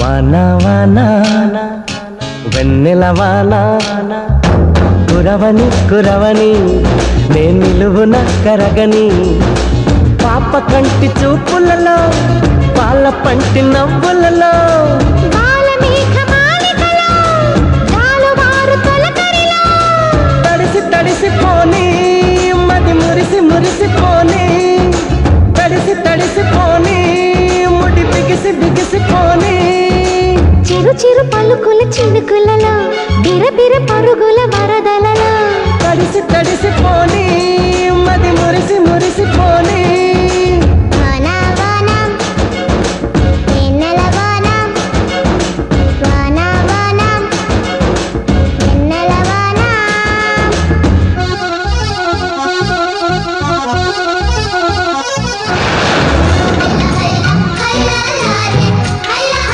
వానా వానా వెన్నెల వానా కురవని కురవని నే నిలువున కరగని పాప కంటి చూపులలో పాల పంటి నవ్వులలో తడిసి తడిసిపోని మది మురిసి మురిసిపోని తడిసి తడిసిపోని ముడి బిగిసి బిగిసిపోని చిరు చిరు పలుకుల చినుకులలో బిర బిర పరుగుల వరదలలో తడిసి తడిసిపోని